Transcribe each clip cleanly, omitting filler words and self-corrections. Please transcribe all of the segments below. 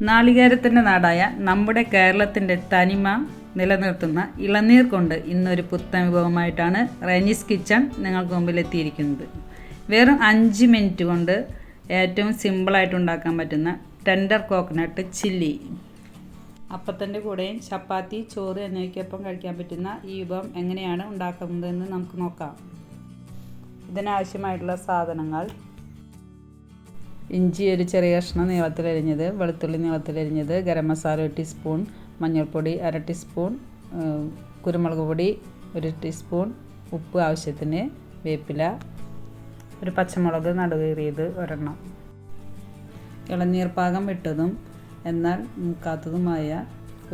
നാളികേരത്തിൻ്റെ നാടായ നമ്മുടെ കേരളത്തിൻ്റെ തനിമ നിലനിർത്തുന്ന ഇളനീർ കൊണ്ട് ഇന്നൊരു പുത്തൻ വിഭവമായിട്ടാണ് റെനീസ് കിച്ചൺ നിങ്ങൾക്ക് മുമ്പിൽ എത്തിയിരിക്കുന്നത്. വെറും 5 മിനിറ്റ് കൊണ്ട് ഏറ്റവും സിമ്പിളായിട്ട് ഉണ്ടാക്കാൻ പറ്റുന്ന ടെൻഡർ കോക്കനട്ട് ചില്ലി. അപ്പത്തിൻ്റെ കൂടെയും ചപ്പാത്തി, ചോറ് എന്നിവയ്ക്കൊപ്പം കഴിക്കാൻ പറ്റുന്ന ഈ വിഭവം എങ്ങനെയാണ് ഉണ്ടാക്കുന്നതെന്ന് നമുക്ക് നോക്കാം. ഇതിനാവശ്യമായിട്ടുള്ള സാധനങ്ങൾ: ഇഞ്ചി ഒരു ചെറിയ കഷ്ണം നീളത്തിലരിഞ്ഞത്, വെളുത്തുള്ളി നീളത്തിലരിഞ്ഞത്, ഗരം മസാല 1 ടീസ്പൂൺ, മഞ്ഞൾപ്പൊടി 1/2 ടീസ്പൂൺ, കുരുമുളക് പൊടി 1 ടീസ്പൂൺ, ഉപ്പ് ആവശ്യത്തിന്, വേപ്പില, ഒരു പച്ചമുളക് നടുകീറിയത് ഒരെണ്ണം. ഇളനീർ പാകം ഇട്ടതും എന്നാൽ മുക്കാത്തതുമായ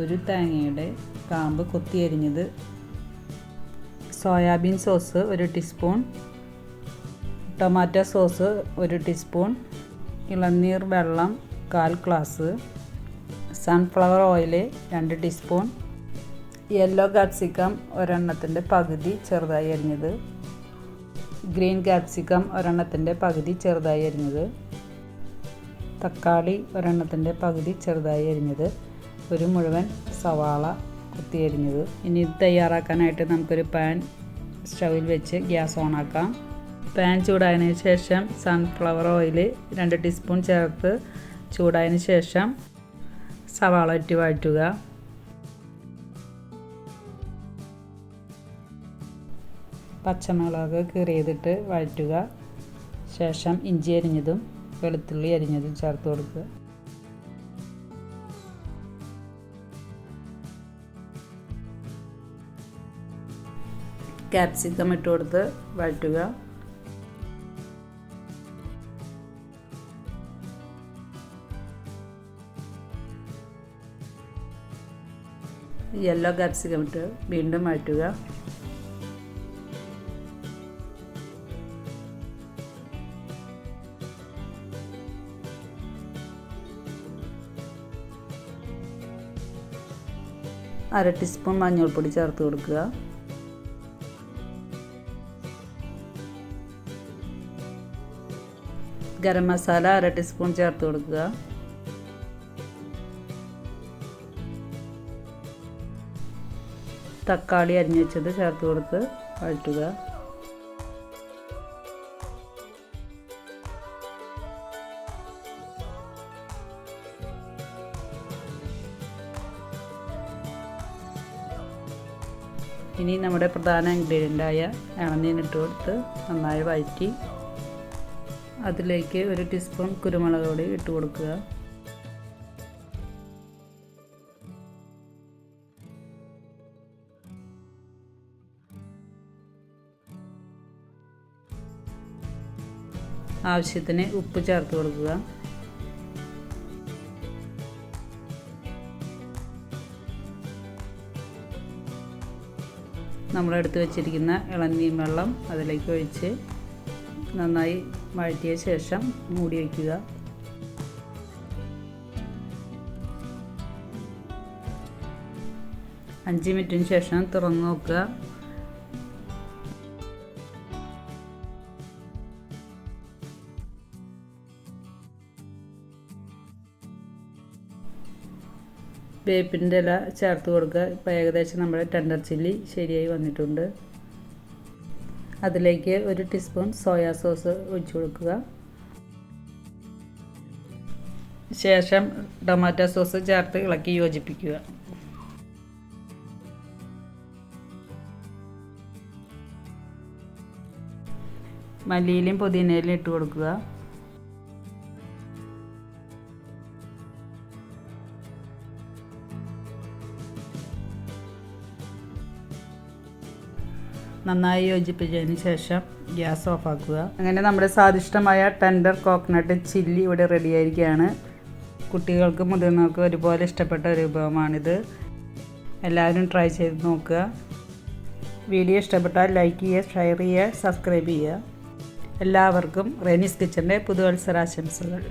ഒരു തേങ്ങയുടെ കാമ്പ് കൊത്തിയരിഞ്ഞത്, soya bean sauce 1 teaspoon, tomato sauce 1 teaspoon, ഇളനീർ വെള്ളം 1/4 glass, sunflower oil 2 teaspoon, yellow capsicum ഒരെണ്ണത്തിൻ്റെ പകുതി ചെറുതായി അരിഞ്ഞത്, ഗ്രീൻ ക്യാപ്സിക്കം ഒരെണ്ണത്തിൻ്റെ പകുതി ചെറുതായി അരിഞ്ഞത്, തക്കാളി ഒരെണ്ണത്തിൻ്റെ പകുതി ചെറുതായി അരിഞ്ഞത്, ഒരു മുഴുവൻ സവാള കുത്തി അരിഞ്ഞത്. ഇനി ഇത് തയ്യാറാക്കാനായിട്ട് നമുക്കൊരു പാൻ സ്റ്റൗവിൽ വെച്ച് ഗ്യാസ് ഓണാക്കാം. പാൻ ചൂടായതിനു ശേഷം സൺഫ്ലവർ ഓയിൽ 2 ടീസ്പൂൺ ചേർത്ത് ചൂടായതിനു ശേഷം സവാള ഇട്ട് വഴറ്റുക. പച്ചമുളക് കീറിയതിട്ട് വഴറ്റുക. ശേഷം ഇഞ്ചി അരിഞ്ഞതും വെളുത്തുള്ളി അരിഞ്ഞതും ചേർത്ത് കൊടുക്കുക. ക്യാപ്സിക്കം ഇട്ട് കൊടുത്ത് വഴറ്റുക. യെല്ലോ ക്യാപ്സിക്കം ഇട്ട് വീണ്ടും വഴറ്റുക. അര ടീസ്പൂൺ മഞ്ഞൾപ്പൊടി ചേർത്ത് കൊടുക്കുക. ഗരം മസാല 1 ടീസ്പൂൺ ചേർത്ത് കൊടുക്കുക. തക്കാളി അരിഞ്ഞു വെച്ചത് ചേർത്ത് കൊടുത്ത് വഴറ്റുക. ഇനി നമ്മുടെ പ്രധാന ഇൻഗ്രീഡിയൻ്റായ ഇളനീർ ഇട്ട് കൊടുത്ത് നന്നായി വഴറ്റി അതിലേക്ക് 1 ടീസ്പൂൺ കുരുമുളക് പൊടി ഇട്ട് കൊടുക്കുക. ആവശ്യത്തിന് ഉപ്പ് ചേർത്ത് കൊടുക്കുക. നമ്മളെടുത്ത് വെച്ചിരിക്കുന്ന ഇളനീർ വെള്ളം അതിലേക്ക് ഒഴിച്ച് നന്നായി വഴറ്റിയ ശേഷം മൂടി വയ്ക്കുക. അഞ്ച് മിനിറ്റിന് ശേഷം തുറന്ന് നോക്കുക. വേപ്പിൻ്റെ ഇല ചേർത്ത് കൊടുക്കുക. ഇപ്പോൾ ഏകദേശം നമ്മുടെ ടെൻഡർ ചില്ലി ശരിയായി വന്നിട്ടുണ്ട്. അതിലേക്ക് 1 ടീസ്പൂൺ സോയാ സോസ് ഒഴിച്ചു കൊടുക്കുക. ശേഷം ടൊമാറ്റോ സോസ് ചേർത്ത് ഇളക്കി യോജിപ്പിക്കുക. മല്ലിയിലയും പുതിനയിലയും ഇട്ട് കൊടുക്കുക. നന്നായി യോജിപ്പിച്ചതിന് ശേഷം ഗ്യാസ് ഓഫാക്കുക. അങ്ങനെ നമ്മുടെ സ്വാദിഷ്ടമായ ടെൻഡർ കോക്കനട്ട് ചില്ലി ഇവിടെ റെഡിയായിരിക്കുകയാണ്. കുട്ടികൾക്കും മുതിർന്നവർക്കും ഒരുപോലെ ഇഷ്ടപ്പെട്ട ഒരു വിഭവമാണിത്. എല്ലാവരും ട്രൈ ചെയ്ത് നോക്കുക. വീഡിയോ ഇഷ്ടപ്പെട്ടാൽ ലൈക്ക് ചെയ്യുക, ഷെയർ ചെയ്യുക, സബ്സ്ക്രൈബ് ചെയ്യുക. എല്ലാവർക്കും റെനീസ് കിച്ചൻ്റെ പുതുവത്സരാശംസകൾ.